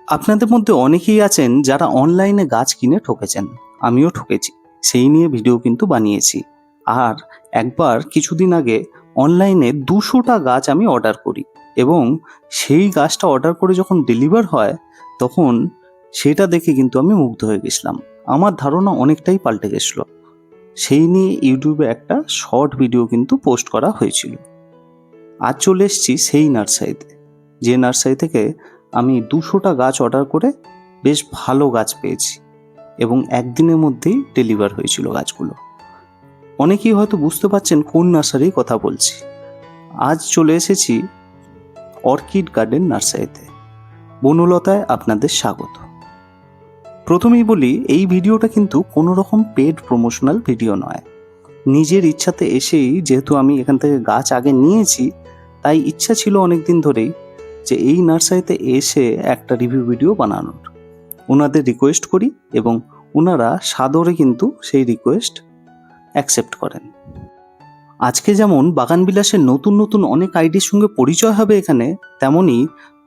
আপনাদের মধ্যে অনেকেই আছেন যারা অনলাইনে গাছ কিনে ঠকেছেন। আমিও ঠকেছি। সেই নিয়ে ভিডিও কিন্তু বানিয়েছি। আর একবার কিছুদিন আগে অনলাইনে ২০০টা গাছ আমি অর্ডার করি এবং সেই গাছটা অর্ডার করে যখন ডেলিভার হয় তখন সেটা দেখে কিন্তু আমি মুগ্ধ হয়ে গেছিলাম। আমার ধারণা অনেকটাই পাল্টে গেছিল। সেই নিয়ে ইউটিউবে একটা শর্ট ভিডিও কিন্তু পোস্ট করা হয়েছিল। আজ চলে এসেছি সেই নার্সারিতে, যে নার্সারি থেকে আমি ২০০টা গাছ অর্ডার করে বেশ ভালো গাছ পেয়েছি এবং একদিনের মধ্যেই ডেলিভার হয়েছিল গাছগুলো। অনেকেই হয়তো বুঝতে পারছেন কোন নার্সারির কথা বলছি। আজ চলে এসেছি অর্কিড গার্ডেন নার্সারিতে। বনলতায় আপনাদের স্বাগত। প্রথমেই বলি, এই ভিডিওটা কিন্তু কোনো রকম পেড প্রমোশনাল ভিডিও নয়। নিজের ইচ্ছাতে এসেই, যেহেতু আমি এখান থেকে গাছ আগে নিয়েছি, তাই ইচ্ছা ছিল অনেকদিন ধরেই যে এই নার্সারিতে এসে একটা রিভিউ ভিডিও বানানোর। ওনাদের রিকোয়েস্ট করি এবং ওনারা সাদরে কিন্তু সেই রিকোয়েস্ট অ্যাকসেপ্ট করেন। আজকে যেমন বাগানবিলাসের নতুন নতুন অনেক আইডির সঙ্গে পরিচয় হবে এখানে, তেমনই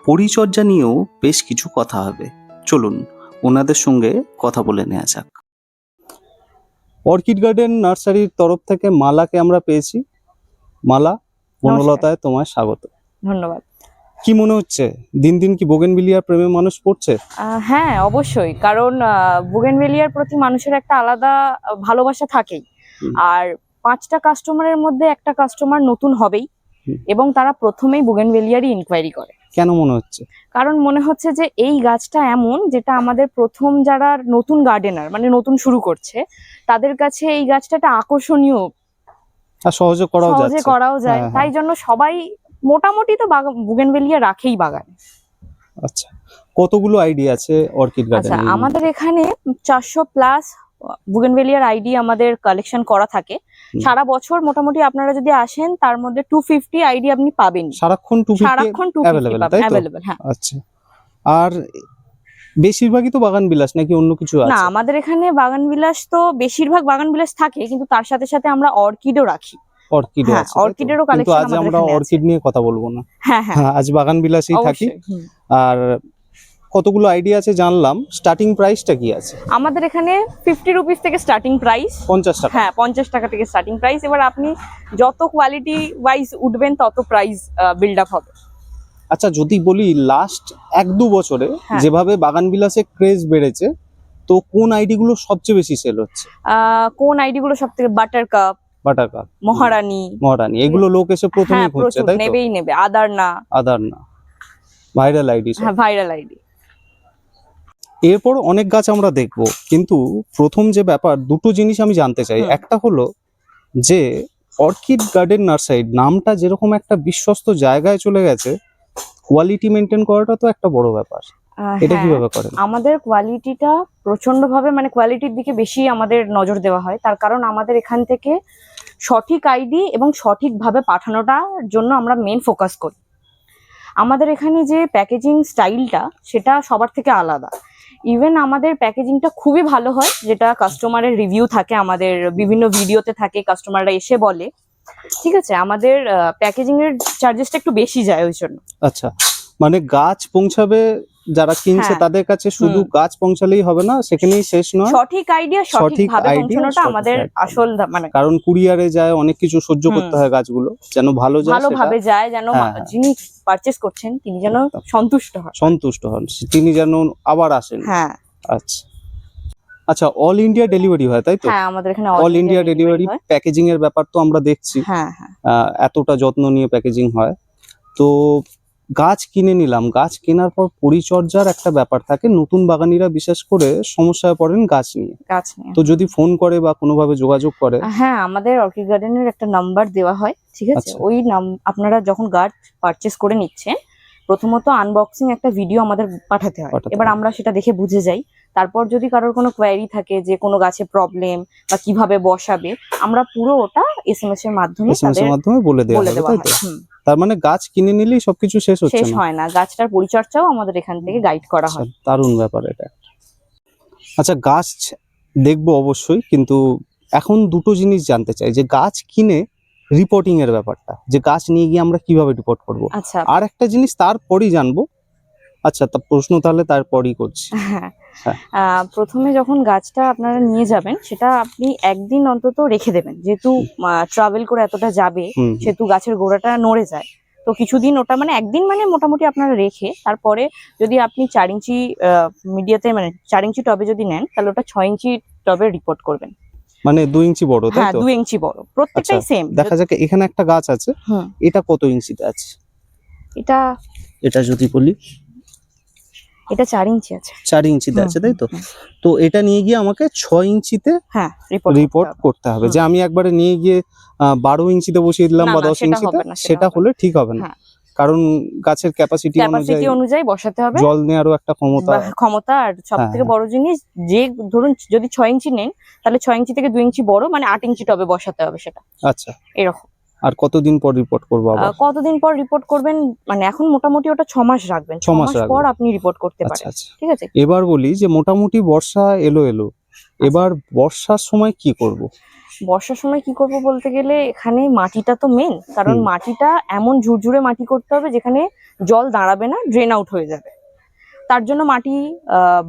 পরিচর্যা নিয়েও বেশ কিছু কথা হবে। চলুন ওনাদের সঙ্গে কথা বলে নেওয়া যাক। অর্কিড গার্ডেন নার্সারির তরফ থেকে মালাকে আমরা পেয়েছি। মালা, বনলতায় তোমার স্বাগত। ধন্যবাদ। কি মনে হচ্ছে, দিন দিন কি বোগেনভিলিয়ার প্রেমে মানুষ পড়ছে? হ্যাঁ, অবশ্যই, কারণ বুগেনভেলিয়ার প্রতি মানুষের একটা আলাদা ভালোবাসা থাকেই। আর 5টা কাস্টমারের মধ্যে একটা কাস্টমার নতুন হবেই এবং তারা প্রথমেই বুগেনভেলিয়ারই ইনকোয়ারি করে। কেন মনে হচ্ছে? কারণ মনে হচ্ছে যে এই গাছটা এমন, যেটা আমাদের প্রথম যারা নতুন গার্ডেনার মানে নতুন শুরু করছে তাদের কাছে এই গাছটা একটা আকর্ষণীয়, আর সহজে করাও যায়। তাই জন্য সবাই মোটামুটি তো বুগেনভেলিয়া রাখেই বাগানে। আচ্ছা, কতগুলো আইডিয়া আছে অর্কিড গার্ডেনে? আচ্ছা, আমাদের এখানে 400+ বুগেনভেলিয়ার আইডি আমাদের কালেকশন করা থাকে সারা বছর। মোটামুটি আপনারা যদি আসেন তার মধ্যে 250 আইডি আপনি পাবেন। সারাক্ষণ 250 অ্যাভেলেবল। হ্যাঁ। আচ্ছা, আর বেশিরভাগই তো বাগান বিলাস নাকি অন্য কিছু আছে? না, আমাদের এখানে বাগান বিলাস তো বেশিরভাগ বাগান বিলাস থাকে, কিন্তু তার সাথে সাথে আমরা অর্কিডও রাখি। অর্কিডও আছে, অর্কিডেরও কিন্তু কালেকশন আজ আমরা অর্কিড নিয়ে কথা বলবো না। হ্যাঁ হ্যাঁ, আজ বাগান বিলাসেই থাকি। অবশ্যই। আর কতগুলো আইডিয়া আছে জানলাম। স্টার্টিং প্রাইসটা কি আছে? আমাদের এখানে 50 রুপিস থেকে স্টার্টিং প্রাইস। 50 টাকা? হ্যাঁ, 50 টাকা থেকে স্টার্টিং প্রাইস। এবার আপনি যত কোয়ালিটি ওয়াইজ উঠবেন তত প্রাইস বিল্ড আপ হবে। আচ্ছা, যদি বলি লাস্ট 1-2 বছরে হ্যাঁ। যেভাবে বাগান বিলাসে ক্রেজ বেড়েছে, তো কোন আইডি গুলো সবচেয়ে বেশি সেল হচ্ছে? কোন আইডি গুলো সব থেকে? বাটারকাপ, মহারানী, এগুলো লোক এসে প্রথমেই খুঁজছে, তাই তো? নেবে। আদারনা ভাইরাল আইডি। হ্যাঁ, ভাইরাল আইডি। এরপর অনেক গাছ আমরা দেখব, কিন্তু প্রথম যে ব্যাপার, দুটো জিনিস আমি জানতে চাই। একটা হলো যে অর্কিড গার্ডেন নার্সারি নামটা যেরকম একটা বিশ্বস্ত জায়গায় চলে গেছে, কোয়ালিটি মেনটেন করাটা তো একটা বড় ব্যাপার। এটা কিভাবে করেন? আমাদের কোয়ালিটিটা প্রচন্ড ভাবে, মানে কোয়ালিটির দিকে বেশি আমাদের নজর দেওয়া হয়। তার কারণ আমাদের এখান থেকে সঠিক আইডি এবং সঠিকভাবে পাঠানোটার জন্য আমরা মেন ফোকাস করি। আমাদের এখানে যে প্যাকেজিং স্টাইলটা, সেটা সবার থেকে আলাদা। ইভেন আমাদের প্যাকেজিংটা খুবই ভালো হয়, যেটা কাস্টমারের রিভিউ থাকে, আমাদের বিভিন্ন ভিডিওতে থাকে, কাস্টমাররা এসে বলে। ঠিক আছে, আমাদের প্যাকেজিং এর চার্জেসটা একটু বেশি যায় ওই জন্য। আচ্ছা, মানে গাছ পৌঁছাবে যারা কিনছে তাদের কাছে, শুধু গাছ পৌঁছালেই হবে না, সেখানেই শেষ নয়। সঠিক আইডিয়া সঠিকভাবে পৌঁছানোটা আমাদের আসল, মানে কারণ কুরিয়ারে যায়, অনেক কিছু সহ্য করতে হয় গাছগুলো যেন ভালোভাবে যায়, যেন যিনি পারচেজ করছেন তিনি যেন সন্তুষ্ট হন, তিনি যেন আবার আসেন। হ্যাঁ। আচ্ছা, অল ইন্ডিয়া ডেলিভারি হয়, তাই তো? হ্যাঁ, আমাদের এখানে অল ইন্ডিয়া ডেলিভারি। প্যাকেজিং এর ব্যাপার তো আমরা দেখছি, এতটা যত্ন নিয়ে প্যাকেজিং হয়। তো গাছ কিনে নিলাম, গাছ কেনার পর পরিচর্যার একটা ব্যাপার থাকে। নতুন বাগানিরা বিশেষ করে সমস্যায় পড়েন গাছ নিয়ে। তো যদি ফোন করে বা কোনোভাবে যোগাযোগ করে? হ্যাঁ, আমাদের অর্কিড গার্ডেনের একটা নাম্বার দেওয়া হয়, ঠিক আছে? ওই আপনারা যখন গাছ পারচেস করে নিচ্ছেন, প্রথমত আনবক্সিং একটা ভিডিও আমাদের পাঠাতে হয়। এবার আমরা সেটা দেখে বুঝে যাই। তারপর যদি কারোর কোনো কোয়ারি থাকে যে কোনো গাছে প্রবলেম বা কিভাবে বসাবে, আমরা পুরো ওটা এসএমএস এর মাধ্যমে বলে দেওয়া হয়, তাই তো? তার মানে গাছ কিনে নিলেই সবকিছু শেষ হয় না, গাছটার পরিচর্যাও আমাদের এখান থেকে গাইড করা হয়। দারুণ ব্যাপার এটা। আচ্ছা, গাছ দেখবো অবশ্যই, কিন্তু এখন দুটো জিনিস জানতে চাই। যে গাছ কিনে রিপোর্টিং এর ব্যাপারটা, যে গাছ নিয়ে গিয়ে আমরা কিভাবে রিপোর্ট করব। আচ্ছা, আর একটা জিনিস তারপরেই জানবো, আচ্ছা, তা প্রশ্ন তাহলে তারপরই করছি। হ্যাঁ, হ্যাঁ। প্রথমে যখন গাছটা আপনারা নিয়ে যাবেন সেটা আপনি একদিন অন্তত রেখে দেবেন, যেহেতু ট্রাভেল করে এতটা যাবে হুম, সেহেতু গাছের গোড়াটা নড়ে যায়। তো কিছুদিন ওটা মানে একদিন মানে মোটামুটি আপনারা রেখে তারপরে যদি আপনি 4 ইঞ্চি মিডিয়াতে মানে 4 ইঞ্চি টবে যদি নেন তাহলে ওটা 6 ইঞ্চি টবে রিপোর্ট করবেন। মানে 2 ইঞ্চি বড়, তাই হ্যাঁ, তো? 2 ইঞ্চি বড়, প্রত্যেকটাই আচ্ছা, সেম। দেখা যাক এখানে একটা গাছ আছে, হুম, এটা কত ইঞ্চিতে আছে? এটা এটা যদি বলি এটা 4 ইঞ্চি আছে। 4 ইঞ্চিতে হুম, আছে, তাই তো? হুম, তো এটা নিয়ে গিয়ে আমাকে 6 ইঞ্চিতে হ্যাঁ, রিপোর্ট করতে হবে। হুম। যে আমি একবারে নিয়ে গিয়ে 12 ইঞ্চিতে বসিয়ে দিলাম না, বা না, 10 সেটা ইঞ্চিতে, হবে না, সেটা সেটা হবে হলে ঠিক হবে না। হ্যাঁ, কারণ গাছের ক্যাপাসিটি অনুযায়ী অনুযায়ী বসাতে হবে, জল নেওয়ারও একটা ক্ষমতা। ক্ষমতা। আর সব হ্যাঁ, থেকে হ্যাঁ। বড় জিনিস, যে ধরুন যদি 6 ইঞ্চি নেন তাহলে 6 ইঞ্চি থেকে 2 ইঞ্চি বড় মানে 8 ইঞ্চি টবে বসাতে হবে সেটা, আচ্ছা, এরকম। আর কতদিন পর রিপোর্ট করবো আবার? কতদিন পর রিপোর্ট করবেন মানে এখন মোটামুটি ওটা 6 মাস রাখবেন, 6 6 মাস মাস পর রাখবো। আপনি রিপোর্ট করতে আচ্ছা, পারেন, আচ্ছা। ঠিক আছে? এবার বলি যে মোটামুটি বর্ষা এলো, এবার বর্ষার সময় কি করব? বর্ষার সময় কি করব বলতে গেলে এখানে মাটিটা তো মেন, কারণ হুম। মাটিটা এমন ঝুরঝুরে মাটি করতে হবে যেখানে জল দাঁড়াবে না, ড্রেন আউট হয়ে যাবে। তার জন্য মাটি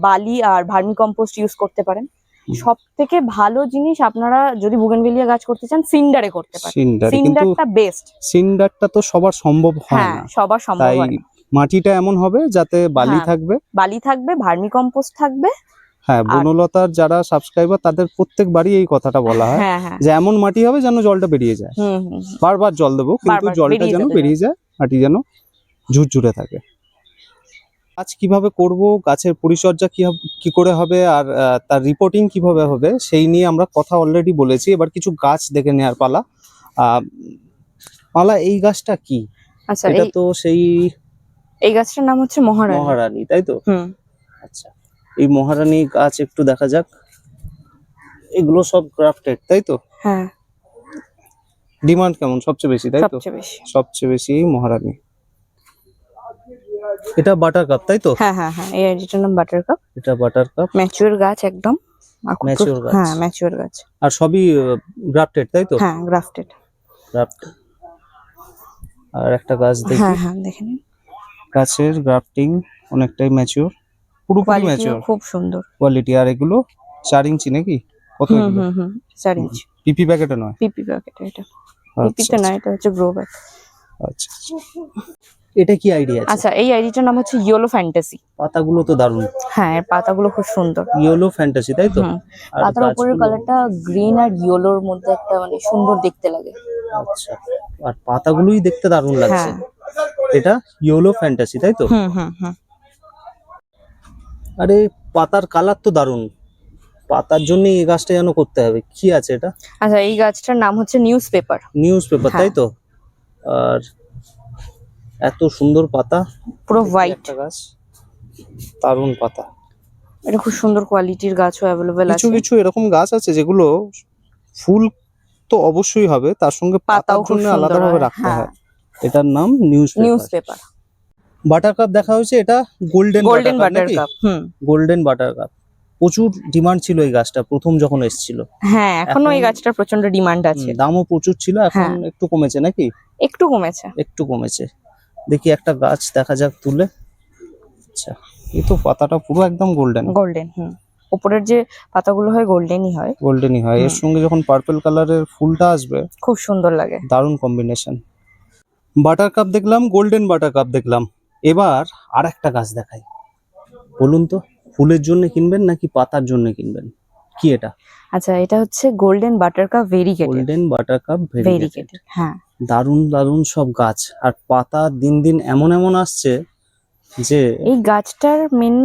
বালি আর ভার্মি কম্পোস্ট ইউজ করতে পারেন। সব থেকে ভালো জিনিস আপনারা যদি বুগেনভেলিয়া গাছ করতে চান সিন্ডারে করতে পারেন, সিন্ডারে, কিন্তু সিন্ডারটা বেস্ট। সিন্ডারটা তো সবার সম্ভব হয় হ্যাঁ, না, সবার সম্ভব তাই হয় না। মাটিটা এমন হবে যাতে বালি হ্যাঁ, থাকবে। বালি থাকবে, ভার্মি কম্পোস্ট থাকবে। হ্যাঁ, বনলতার যারা সাবস্ক্রাইবার তাদের প্রত্যেক বাড়ি এই কথাটা বলা হয় হ্যাঁ, হ্যাঁ, যে এমন মাটি হবে যেন জলটা বেরিয়ে যায়। হুম, হুম, হুম। বারবার জল দেবো কিন্তু বারবার জলটা বেরিয়ে যেন যাবে, বেরিয়ে যায়, মাটি যেন ঝুরঝুরে থাকে। গাছ কিভাবে করব, গাছের পরিচর্যা কি করে হবে, আর তার রিপোর্টিং কিভাবে হবে সেই নিয়ে আমরা কথা অলরেডি বলেছি। এবার কিছু গাছ দেখে নেওয়ার পালা। পালা, এই গাছটা কি? আচ্ছা, এটা তো সেই এই গাছটার নাম হচ্ছে মহারানী। মহারানী, তাই তো? হুম, আচ্ছা, এই মহারানী গাছ একটু দেখা যাক। এগুলো সব গ্রাফটেড, তাই তো? হ্যাঁ, ডিমান্ড কেমন সবচেয়ে বেশি, তাই তো? সবচেয়ে বেশি। সবচেয়ে বেশি এই মহারানী। এটা বাটার কাপ, তাই তো? হ্যাঁ, হ্যাঁ, হ্যাঁ, এই আইডিটার নাম বাটার কাপ। এটা বাটার কাপ, ম্যাচিওর গাছ একদম। ম্যাচিওর গাছ। হ্যাঁ, ম্যাচিওর গাছ। আর সবই গ্রাফটেড, তাই তো? হ্যাঁ, গ্রাফটেড। গ্রাফটেড। আর একটা গাছ দেখি। হ্যাঁ, হ্যাঁ, দেখে নিন। গাছের গ্রাফটিং অনেকটাই ম্যাচিওর, পুরোপুরি কোয়ালিটিও ম্যাচিওর খুব সুন্দর। কোয়ালিটি। আর এগুলো 4 ইঞ্চি নাকি? কত হুম, এগুলো? হুম, হুম, 4 ইঞ্চি। পিপি প্যাকেটে নয়? পিপি প্যাকেট এটা। আচ্ছা, পিপিতে না, এটা হচ্ছে গ্রো ব্যাগ। আচ্ছা। এটা কি আইডিয়া আছে? আচ্ছা, এই আইডিটার নাম হচ্ছে ইয়েলো ফ্যান্টাসি। পাতাগুলো তো দারুণ। হ্যাঁ, এর পাতাগুলো খুব সুন্দর। ইয়েলো ফ্যান্টাসি, তাই তো? হুম, আর পাতার উপরের গাছগুলো? কালারটা গ্রিন আর ইয়েলোর মধ্যে একটা মানে সুন্দর দেখতে লাগে। আচ্ছা, আর পাতাগুলোই দেখতে দারুণ লাগছে। হ্যাঁ, এটা ইয়েলো ফ্যান্টাসি, তাই তো? হুম, হুম, হুম। আরে পাতার কালার তো দারুণ, পাতার জন্য এই গাছটা যেন করতে হবে। কি আছে এটা? আচ্ছা, এই গাছটার নাম হচ্ছে নিউজ পেপার। নিউজ পেপার, তাই তো? আর এত সুন্দর পাতা, পুরো দেখি হোয়াইট। একটা গাছ, দারুণ পাতা। এটা খুব সুন্দর কোয়ালিটির গাছও অ্যাভেলেবেল কিছু আছে। কিছু এরকম গাছ আছে যেগুলো ফুল তো অবশ্যই হবে, তার সঙ্গে পাতার পাতাও খুব জন্য সুন্দর আলাদাভাবে হয়। রাখতে হ্যাঁ, হয়। এটার নাম news news paper. Paper. Butter cup দেখা হয়েছে, এটা গোল্ডেন গোল্ডেন বাটার বাটার নাকি? কাপ। হুম, গোল্ডেন বাটার কাপ। প্রচুর ডিমান্ড ছিল এই গাছটা প্রথম যখন এসেছিল। হ্যাঁ, এখনো এই এখন- গাছটার প্রচন্ড ডিমান্ড আছে। দামও প্রচুর ছিল, এখন হ্যাঁ। একটু কমেছে নাকি? একটু কমেছে। একটু কমেছে। দেখি একটা গাছ দেখা যাক তুলে। আচ্ছা, এই তো পাতাটা পুরো একদম গোল্ডেন। গোল্ডেন, হুম। উপরের যে পাতাগুলো হয় গোল্ডেনই হয়। গোল্ডেনই হয়, এর হুম। সঙ্গে যখন পার্পল কালারের ফুলটা আসবে খুব সুন্দর লাগে। দারুণ কম্বিনেশন। বাটার কাপ দেখলাম, গোল্ডেন বাটার কাপ দেখলাম, এবার আর একটা গাছ দেখাই। বলুন তো, ফুলের জন্য কিনবেন নাকি পাতার জন্য কিনবেন? কি এটা? আচ্ছা, এটা হচ্ছে golden butter cup variegated. Golden butter cup variegated. Variegated, হ্যাঁ। দারুণ দারুণ সব গাছ, আর পাতা দিন দিন এমন এমন আসছে যে এই গাছটার মেন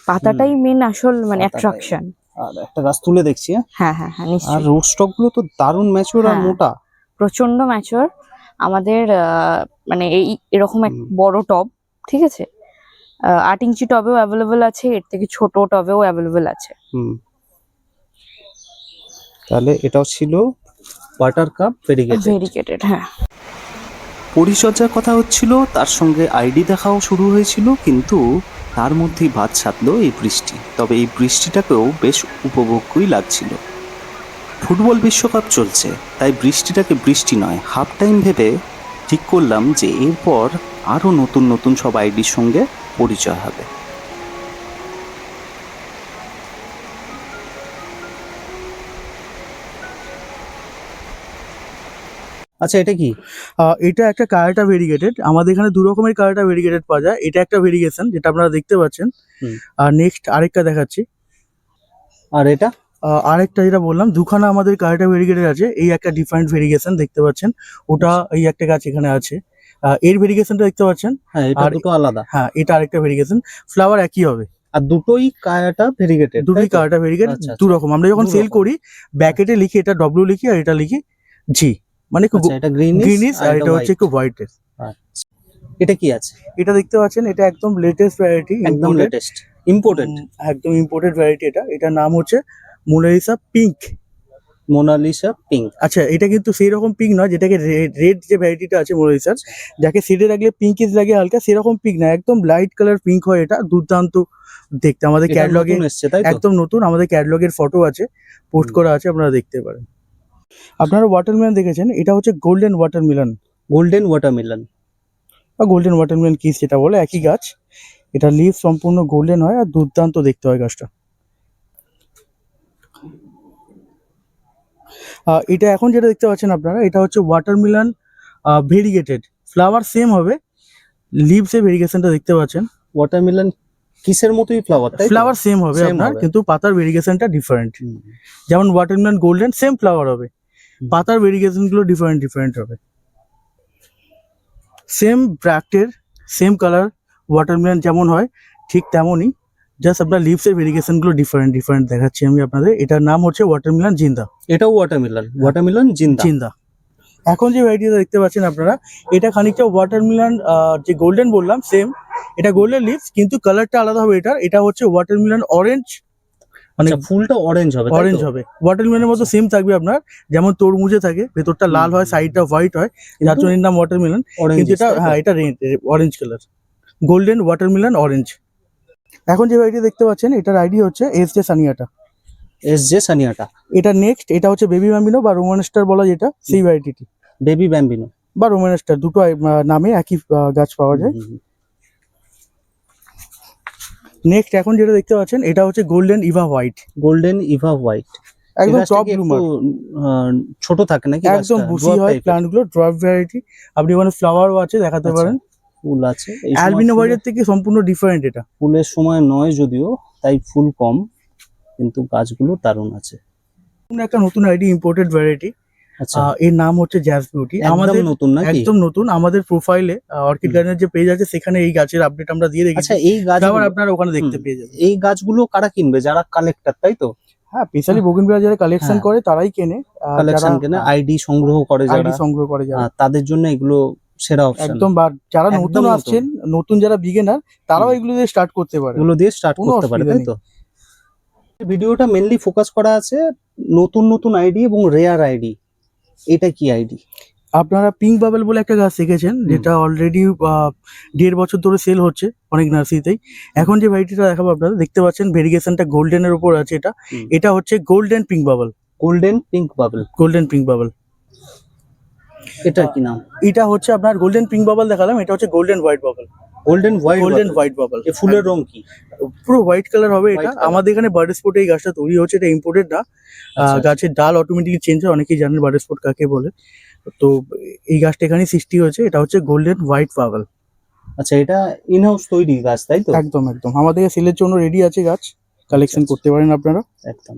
পাতাটাই মেন আসল মানে পাতাটাই। অ্যাট্রাকশন। আর একটা গাছ তুলে দেখছি। হ্যাঁ, হ্যাঁ, হ্যাঁ, আর নিশ্চয়ই। রুট স্টক গুলো তো দারুণ ম্যাচিওর আর হ্যাঁ। মোটা। প্রচন্ড ম্যাচিওর। আমাদের মানে এরকম এক বড় টব, ঠিক আছে? 8 ইঞ্চি টবেও অ্যাভেলেবেল আছে, এর থেকে ছোট টবেও অ্যাভেলেবেল আছে। তাহলে এটাও ছিল বাটার কাপ ভেরিগেটেড। ভেরিগেটেড, হ্যাঁ। পরিচর্যার কথা হচ্ছিল, তার সঙ্গে আইডি দেখাও শুরু হয়েছিল, কিন্তু তার মধ্যেই বাদ সাধলো এই বৃষ্টি। তবে এই বৃষ্টিটাকেও বেশ উপভোগ্যই লাগছিল। ফুটবল বিশ্বকাপ চলছে, তাই বৃষ্টিটাকে বৃষ্টি নয়, হাফ টাইম ভেবে ঠিক করলাম যে এরপর আরও নতুন নতুন সব আইডির সঙ্গে পরিচয় হবে। আচ্ছা, এটা কি? এটা একটা কারাটা ভেরিগেটেড। আমাদের এখানে দু রকমের কারাটা ভেরিগেটেড পাওয়া যায়। এটা একটা ভেরিগেশন যেটা আপনারা দেখতে পাচ্ছেন। হুম। আর নেক্সট আরেকটা দেখাচ্ছি। আর এটা? আরেকটা যেটা বললাম, দুখানা আমাদের কারাটা ভেরিগেটেড আছে। এই একটা ডিফারেন্ট ভেরিগেশন দেখতে পাচ্ছেন। ওটা এই একটা গাছ এখানে আছে। এর ভেরিগেশনটা দেখতে পাচ্ছেন। হ্যাঁ, এটা আর দুটো আলাদা। হ্যাঁ, এটা আরেকটা ভেরিগেশন। ফ্লাওয়ার একই হবে। আর দুটোই কায়াটা ভেরিগেটেড? দুটোই কারাটা ভেরিগেটেড। আচ্ছা, দু রকম। আমরা যখন দু সেল রকম। করি ব্যাকেটে লিখি এটা ডব্লিউ লিখি, আর এটা লিখি জি, মানে আচ্ছা, এটা গ্রিনিশ গ্রিনিশ, আর এটা হচ্ছে একটু হোয়াইটের। আচ্ছা, এটা কি আছে? এটা দেখতে পাচ্ছেন, এটা একদম লেটেস্ট ভ্যারাইটি, একদম লেটেস্ট, ইম্পোর্টেড। একদম ইম্পোর্টেড ভ্যারাইটি। এটার নাম হচ্ছে মোনালিসা পিঙ্ক। Mona Lisa pink. আচ্ছা, এটা কিন্তু সেই রকম পিঙ্ক নয় যেটাকে রেড যে ভ্যারাইটিটা আছে মোনালিসার, যাকে শেডে রাখলে পিঙ্কিশ লাগে হালকা, সেরকম পিঙ্ক না, একদম লাইট কালার পিঙ্ক হয়। এটা দুর্দান্ত দেখতে। আমাদের এটা ক্যাটালগে নতুন এসেছে, তাই তো? একদম নতুন। আমাদের ক্যাটালগের ফটো আছে, পোস্ট করা আছে, আপনারা দেখতে পারেন। আপনারা ওয়াটারমেলন দেখেছেন, এটা হচ্ছে গোল্ডেন ওয়াটারমেলন গোল্ডেন ওয়াটারমেলন বা গোল্ডেন ওয়াটারমেলন কিস যেটা বলে, একই গাছ। এটা লিভ সম্পূর্ণ গোল্ডেন হয় আর দুর্দান্ত দেখতে হয় গাছটা। এটা এখন যেটা দেখতে পাচ্ছেন আপনারা, এটা হচ্ছে ওয়াটারমেলন ভেরিগেটেড। ফ্লাওয়ার সেম হবে, লিভসে ভেরিগেশনটা দেখতে পাচ্ছেন। ওয়াটারমেলন কিসের মতোই ফ্লাওয়ার, তাই তো? ফ্লাওয়ার সেম হবে Same আপনার, হবে। কিন্তু পাতার ভেরিগেশনটা ডিফারেন্ট। হুম। যেমন ওয়াটারমেলন গোল্ডেন সেম ফ্লাওয়ার হবে, পাতার ভেরিগেশন গুলো ডিফারেন্ট ডিফারেন্ট হবে। সেম ব্র্যাক্টের সেম কালার ওয়াটারমেলন যেমন হয় ঠিক তেমনই, জাস্ট আপনার লিভসের ভেরিগেশন গুলো ডিফারেন্ট ডিফারেন্ট দেখাচ্ছি আমি আপনাদের। এটার নাম হচ্ছে ওয়াটারমেলন জিন্দা। এটাও ওয়াটারমেলন জিন্দা। জিন্দা। এখন যে ভ্যারাইটিটা দেখতে পাচ্ছেন আপনারা, এটা খানিকটা ওয়াটারমেলন যে গোল্ডেন বললাম সেম, এটা গোল্ডেন লিভস, কিন্তু কালারটা আলাদা হবে। এটা হচ্ছে ওয়াটারমেলন অরেঞ্জ, মানে আচ্ছা, ফুলটা অরেঞ্জ হবে, তাই তো? অরেঞ্জ হবে। ওয়াটারমেলনের মতো সেম থাকবে আপনার, যেমন তরমুজে থাকে, ভেতরটা লাল হয়, সাইডটা হোয়াইট হয়, যার জন্য এর নাম ওয়াটারমেলন। Orange কিন্তু এটা, তাই তো? হ্যাঁ, এটা orange colour, golden watermelon orange. এখন যে ভ্যারাইটি দেখতে পাচ্ছেন, এটার আইডি হচ্ছে এস জে সানিয়াটা। এসজে সানিয়াটা। এটা নেক্সট, এটা হচ্ছে বেবি ব্যাম্বিনো বা রোমান স্টার বলা যেটা, সেই ভ্যারাইটিটি, বেবি ব্যাম্বিনো বা রোমান স্টার, দুটো নামে একই গাছ পাওয়া যায়। নেক্সট এখন যেটা দেখতে পাচ্ছেন, এটা হচ্ছে golden Eva white. Golden Eva white. একদম টপ ব্লুমার, ছোট থাকে নাকি? একদম বুসি হয় প্লান্ট গুলো, ড্রপ ভ্যারাইটি। আপনি ওখানে ফ্লাওয়ারও আছে, দেখাতে পারেন। ফুল আছে। এই সময় অ্যালবিনো ফুলে- হোয়াইটের থেকে সম্পূর্ণ ডিফারেন্ট এটা। ফুলের সময় নয় যদিও, তাই ফুল কম, কিন্তু গাছগুলো দারুণ আছে। একটা নতুন আইডি, ইম্পোর্টেড ভ্যারাইটি। আচ্ছা, এর নাম হচ্ছে জ্যাজ বিউটি। একদম আমাদের নতুন নাকি? একদম নতুন। আমাদের প্রোফাইলে অর্কিড গার্ডেনের যে পেজ আছে, সেখানে এই গাছের আপডেট আমরা দিয়ে রেখেছি। আচ্ছা, এই গাছ আবার আপনারা ওখানে দেখতে পেয়ে যাবেন। এই গাছগুলো কারা কিনবে? যারা কালেক্টর, তাই তো? হ্যাঁ, স্পেশালি বোগেনভিলিয়া যারা কালেকশন হ্যাঁ। করে তারাই কেনে। কালেকশন কেনে, আইডি সংগ্রহ করে আইডি যারা, সংগ্রহ করে যারা, তাদের জন্য এগুলো সেরা অপশন। একদম। বা যারা একদম নতুন নতুন। আসছেন, নতুন যারা বিগিনার, তারাও এগুলো দিয়ে স্টার্ট করতে পারে। এগুলো দিয়ে স্টার্ট কোনো করতে পারে, অসুবিধা তাই তো? ভিডিওটা মেনলি ফোকাস করা আছে নতুন নতুন আইডি এবং রেয়ার আইডি। এটা কি আইডি? আপনারা পিঙ্ক বাবেল বলে একটা গাছ শিখেছেন, যেটা অলরেডি 1.5 বছর ধরে সেল হচ্ছে অনেক নার্সারিতেই। এখন যে ভ্যারাইটিটা দেখাবো আপনারা, দেখতে পাচ্ছেন ভেরিগেশনটা গোল্ডেনের উপর আছে। এটা হচ্ছে golden pink bubble. Golden pink bubble. Golden pink bubble. এটা কি নাম? এটা হচ্ছে আপনার গোল্ডেন পিঙ্ক বাবল দেখালাম, এটা হচ্ছে golden white bubble. Golden white. Golden white bubble. এই ফুলের রং কি? পুরো হোয়াইট কালার হবে এটা। White color। আমাদের এখানে বার্ড স্পটে এই গাছটা তৈরি হচ্ছে, এটা ইম্পোর্টেড না। আচ্ছা। গাছের ডাল অটোমেটিকলি চেঞ্জ হয়, অনেকেই জানেন বার্ড স্পট কাকে বলে। তো এই গাছটা এখানে সৃষ্টি হয়েছে, এটা হচ্ছে গোল্ডেন হোয়াইট বাবল। আচ্ছা, এটা ইনহাউস তৈরি গাছ, তাই তো? একদম একদম। আমাদের সেলের জন্য রেডি আছে গাছ, কালেকশন আচ্ছা। করতে পারেন আপনারা। একদম।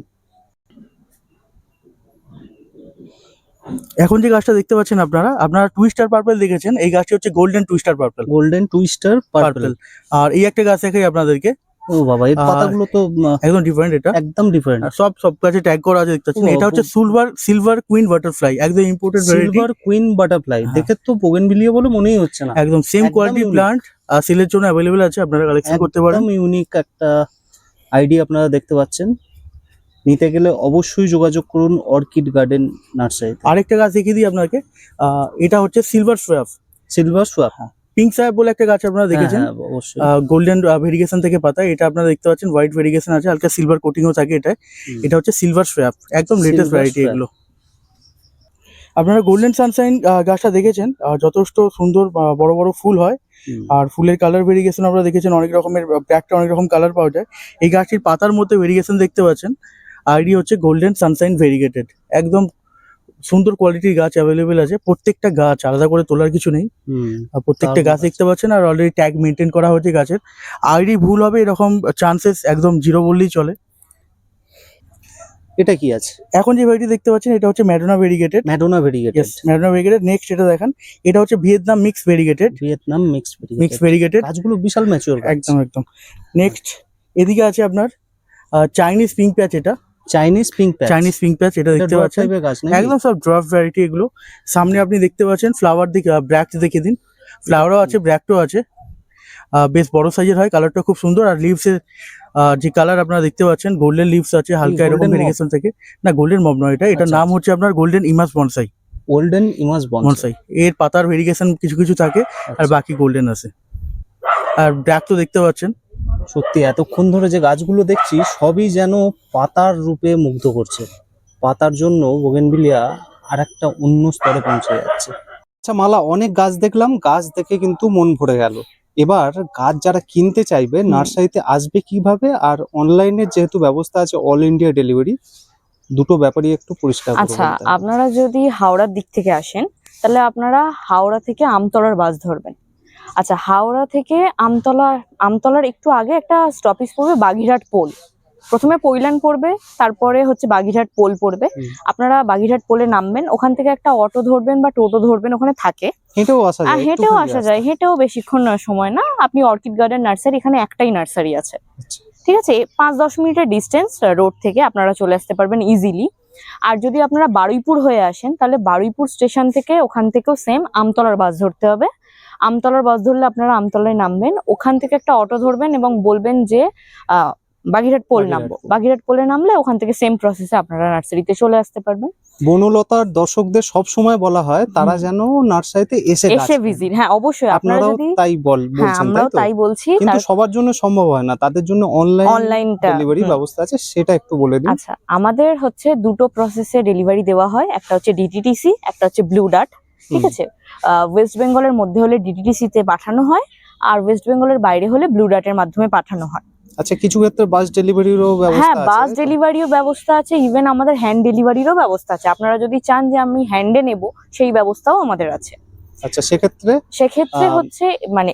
এখন যে গাছটা দেখতে পাচ্ছেন আপনারা টুইস্টার পার্পল দেখেছেন, এই গাছটি হচ্ছে golden twister purple. Golden twister purple. Purple. আর এই একটা গাছ দেখাই আপনাদেরকে, ও বাবা, এর আর পাতাগুলো তো একদম ডিফারেন্ট। এটা একদম ডিফারেন্ট। আর সব গাছে ট্যাগ করা আছে, দেখতে পাচ্ছেন। ও, এটা হচ্ছে সিলভার কুইন বাটারফ্লাই, একদম imported variety. Silver queen butterfly. হ্যাঁ। দেখে তো বোগেনভিলিয়া বলে মনেই হচ্ছে না। একদম সেম একদম কোয়ালিটি unique। প্লান্ট আর সেলের জন্য অ্যাভেলেবেল আছে, আপনারা কালেকশন করতে পারেন। একদম ইউনিক একটা আইডি আপনারা দেখতে পাচ্ছেন। নিতে গেলে অবশ্যই যোগাযোগ করুন অর্কিড গার্ডেন নার্সারিতে। আরেকটা গাছ দেখিয়ে দিই আপনাকে, এটা হচ্ছে silver swap. Silver swap. Pink সাহেব বলে একটা গাছ আপনারা দেখেছেন, অবশ্যই। গোল্ডেন ভেরিগেশন থেকে পাতা। এটা আপনারা দেখতে পাচ্ছেন হোয়াইট ভেরিগেশন আছে, হালকা সিলভার কোটিংও থাকে এটায়। এটা হচ্ছে সিলভার সোয়াপ, একদম লেটেস্ট Silver ভ্যারাইটি swap। এগুলো। আপনারা গোল্ডেন সানশাইন গাছটা দেখেছেন, যথেষ্ট সুন্দর বড় বড় ফুল হয়। আর ফুলের কালার ভেরিয়েশন আপনারা দেখেছেন, অনেক রকমের ব্র্যাকটা অনেক রকম কালার পাওয়া যায়। এই গাছটির পাতার মধ্যে ভেরিয়েশন দেখতে পাচ্ছেন। আইডি হচ্ছে গোল্ডেন সানশাইন ভেরিগেটেড। একদম সুন্দর কোয়ালিটির গাছ অ্যাভেলেবেল আছে। প্রত্যেকটা গাছ আলাদা করে তোলার কিছু নেই, আর প্রত্যেকটা গাছ দেখতে পাচ্ছেন। আর অলরেডি ট্যাগ মেনটেন করা হয়েছে গাছের। আইডি ভুল হবে এরকম চান্সেস একদম জিরো বললেই চলে। এটা কি আছে? এখন যে ভ্যারাইটি দেখতে পাচ্ছেন এটা হচ্ছে Madonna variegated. Madonna variegated. Yes, Madonna variegated. Next এটা দেখেন, এটা হচ্ছে Vietnam mix variegated. Vietnam mix variegated গাছগুলো বিশাল ম্যাচিওর। একদম একদম। নেক্সট এদিকে আছে আপনার চাইনিজ পিঙ্ক প্যাচ। এটা চাইনিজ পিঙ্ক প্যাচ। চাইনিজ পিঙ্ক প্যাচ এটা দেখতে পাচ্ছেন, একদম সব ড্রপ ভ্যারাইটি এগুলো। সামনে আপনি দেখতে পাচ্ছেন ফ্লাওয়ার দিকে, ব্র্যাক্ট দেখে দিন। ফ্লাওয়ারও আছে, ব্র্যাক্টও আছে। বেশ বড় সাইজের হয়, কালারটা খুব সুন্দর। আর লিভসের যে কালার আপনারা দেখতে পাচ্ছেন, গোল্ডেন লিভস আছে হালকা এরকম golden ভেরিয়েশন থেকে। না, গোল্ডেন মব নয়, এটার আচ্ছা, নাম হচ্ছে আপনার গোল্ডেন ইমাস বনসাই। গোল্ডেন ইমাস বনসাই এর পাতার ভেরিয়েশন কিছু কিছু থাকে, আর বাকি গোল্ডেন আছে। আর ব্র্যাক তো দেখতে পাচ্ছেন। সত্যি এতক্ষণ ধরে যে গাছগুলো দেখছি সবই যেন পাতার রূপে মুগ্ধ করছে। পাতার জন্য বোগেনভিলিয়া আরেকটা অন্য স্তরে পৌঁছে যাচ্ছে। আচ্ছা মালা, অনেক গাছ দেখলাম, গাছ দেখে কিন্তু মন ভরে গেল। এবার গাছ যারা কিনতে চাইবে নার্সারিতে আসবে কিভাবে, আর অনলাইনে যেহেতু ব্যবস্থা আছে অল ইন্ডিয়া ডেলিভারি, দুটো ব্যাপারই একটু পরিষ্কার করে আচ্ছা, বলতে হবে। আপনারা যদি হাওড়ার দিক থেকে আসেন তাহলে আপনারা হাওড়া থেকে আমতলার বাস ধরবেন। আচ্ছা, হাওড়া থেকে আমতলার একটু আগে একটা স্টপেজ পড়বে বাগিরহাট পোল। প্রথমে পৈলান পড়বে, তারপরে হচ্ছে বাগিরহাট পোল পড়বে। আপনারা বাগিরহাট পোলে নামবেন, ওখান থেকে একটা অটো ধরবেন বা টোটো ধরবেন, ওখানে থাকে। হেঁটেও আসা যায়, হেঁটেও আসা যায়, হেঁটেও বেশিক্ষণ সময় না। আপনি অর্কিড গার্ডেন নার্সারি, এখানে একটাই নার্সারি আছে, ঠিক আছে। 5-10 মিনিটের ডিস্টেন্স রোড থেকে আপনারা চলে আসতে পারবেন ইজিলি। আর যদি আপনারা বারুইপুর হয়ে আসেন তাহলে বারুইপুর স্টেশন থেকে, ওখান থেকেও সেম আমতলার বাস ধরতে হবে। আমতলার বাস ধরলে আপনারা আমতলায় নামবেন, ওখান থেকে একটা অটো ধরবেন এবং বলবেন যে বাগিরহাট পোল নামবো। বাগিরহাট পোলে নামলে ওখান থেকে সেম প্রসেসে আপনারা নার্সারিতে চলে আসতে পারবেন। বনলতার দর্শকদের সব সময় বলা হয় তারা যেন নার্সারিতে এসে ভিজিট, হ্যাঁ অবশ্যই আপনারা আপনারাও যদি, তাই হ্যাঁ বলছেন, আমরাও তাই বলছি। কিন্তু সবার জন্য সম্ভব হয় না, তাদের জন্য অনলাইনটা ডেলিভারি ব্যবস্থা আছে, সেটা একটু বলে দিন। আচ্ছা, আমাদের হচ্ছে দুটো প্রসেসে ডেলিভারি দেওয়া হয়, একটা হচ্ছে ডিটিটিসি, একটা হচ্ছে ব্লু ডার্ট, ঠিক আছে। ওয়েস্ট বেঙ্গলের মধ্যে হলে ডিটিটিসি তে পাঠানো হয়, আর ওয়েস্ট বেঙ্গলের বাইরে হলে ব্লু ডার্টের মাধ্যমে পাঠানো হয়। আচ্ছা, কিছু ক্ষেত্রে বাস ডেলিভারিরও ব্যবস্থা হ্যাঁ, আছে? বাস ডেলিভারিও ব্যবস্থা আছে, ইভেন আমাদের হ্যান্ড ডেলিভারিরও ব্যবস্থা আছে। আপনারা যদি চান যে আমি হ্যান্ডে নেব, সেই ব্যবস্থাও আমাদের আছে। আচ্ছা, সেক্ষেত্রে হচ্ছে মানে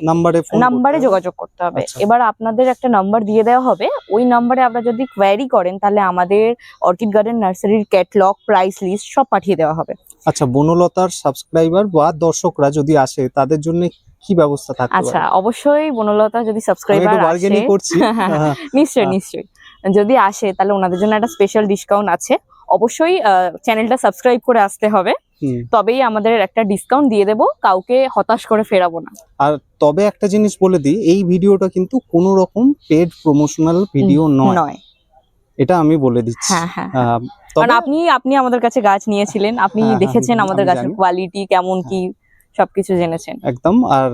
নাম্বারে যোগাযোগ করতে হবে। আচ্ছা। এবার আপনাদের একটা নাম্বার দিয়ে দেওয়া হবে, ওই নাম্বারে আপনারা যদি কোয়ারি করেন তাহলে আমাদের অর্কিড গার্ডেন নার্সারির ক্যাটলগ, প্রাইস লিস্ট সব পাঠিয়ে দেওয়া হবে। আচ্ছা, বনলতার সাবস্ক্রাইবার বা দর্শকরা যদি আসে তাদের জন্য কি ব্যবস্থা থাকবে? আচ্ছা, অবশ্যই বনলতা যদি সাবস্ক্রাইবার আসে, করছি নিশ্চয়ই যদি আসে তাহলে ওনাদের জন্য একটা স্পেশাল ডিসকাউন্ট আছে। অবশ্যই চ্যানেলটা সাবস্ক্রাইব করে আসতে হবে, তবেই আমাদের একটা ডিসকাউন্ট দিয়ে দেব, কাউকে হতাশ করে ফেরাবো না। আর তবে একটা জিনিস বলে দিই, এই ভিডিওটা কিন্তু কোনো রকম পেড প্রমোশনাল ভিডিও নয়, এটা আমি বলে দিচ্ছি। হ্যাঁ, কারণ আপনি আমাদের কাছে গাছ নিয়েছিলেন, আপনি দেখেছেন আমাদের গাছের কোয়ালিটি কেমন, কি সবকিছু জেনেছেন একদম। আর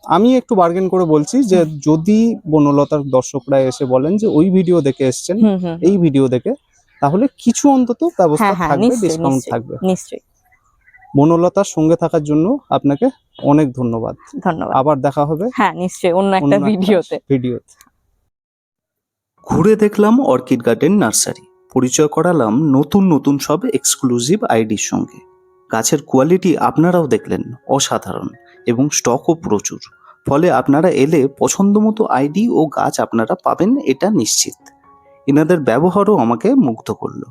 আমি একটু বার্গেন করে বলছি যে যদি বনলতার দর্শকরা এসে বলেন যে ওই ভিডিও দেখে এসেছেন, এই ভিডিও দেখে, তাহলে কিছু অন্তত ব্যবস্থা থাকবে, ডিসকাউন্ট থাকবে নিশ্চয়ই। বনলতার সঙ্গে থাকার জন্য আপনাকে অনেক ধন্যবাদ। আবার দেখা হবে, হ্যাঁ নিশ্চয়ই, অন্য একটা ভিডিওতে। ঘুরে দেখলাম অর্কিড গার্ডেন নার্সারি, পরিচয় করালাম নতুন নতুন সব এক্সক্লুসিভ আইডির সঙ্গে। গাছের কোয়ালিটি আপনারাও দেখলেন অসাধারণ, এবং স্টকও প্রচুর। ফলে আপনারা এলে পছন্দ মতো আইডি ও গাছ আপনারা পাবেন, এটা নিশ্চিত। এনাদের ব্যবহারও আমাকে মুগ্ধ করলো।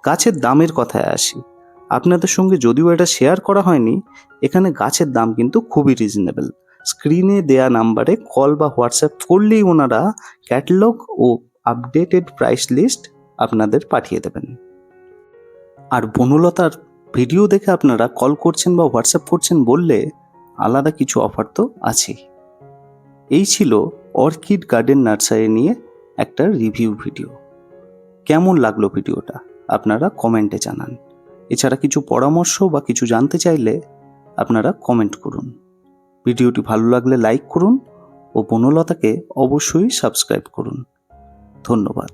গাছের দামের কথায় আসি, আপনাদের সঙ্গে যদিও এটা শেয়ার করা হয়নি, এখানে গাছের দাম কিন্তু খুবই রিজনেবল। স্ক্রিনে দেয়া নাম্বারে কল বা হোয়াটসঅ্যাপ করলেই ওনারা ক্যাটালগ ও আপডেটেড প্রাইস লিস্ট আপনাদের পাঠিয়ে দেবেন। আর বনলতার ভিডিও দেখে আপনারা কল করছেন বা হোয়াটসঅ্যাপ করছেন বললে আলাদা কিছু অফার তো আছেই। এই ছিল অর্কিড গার্ডেন নার্সারি নিয়ে একটা রিভিউ ভিডিও। কেমন লাগলো ভিডিওটা আপনারা কমেন্টে জানান। এছাড়া কিছু পরামর্শ বা কিছু জানতে চাইলে আপনারা কমেন্ট করুন। ভিডিওটি ভালো লাগলে লাইক করুন ও বনলতাকে অবশ্যই সাবস্ক্রাইব করুন। ধন্যবাদ।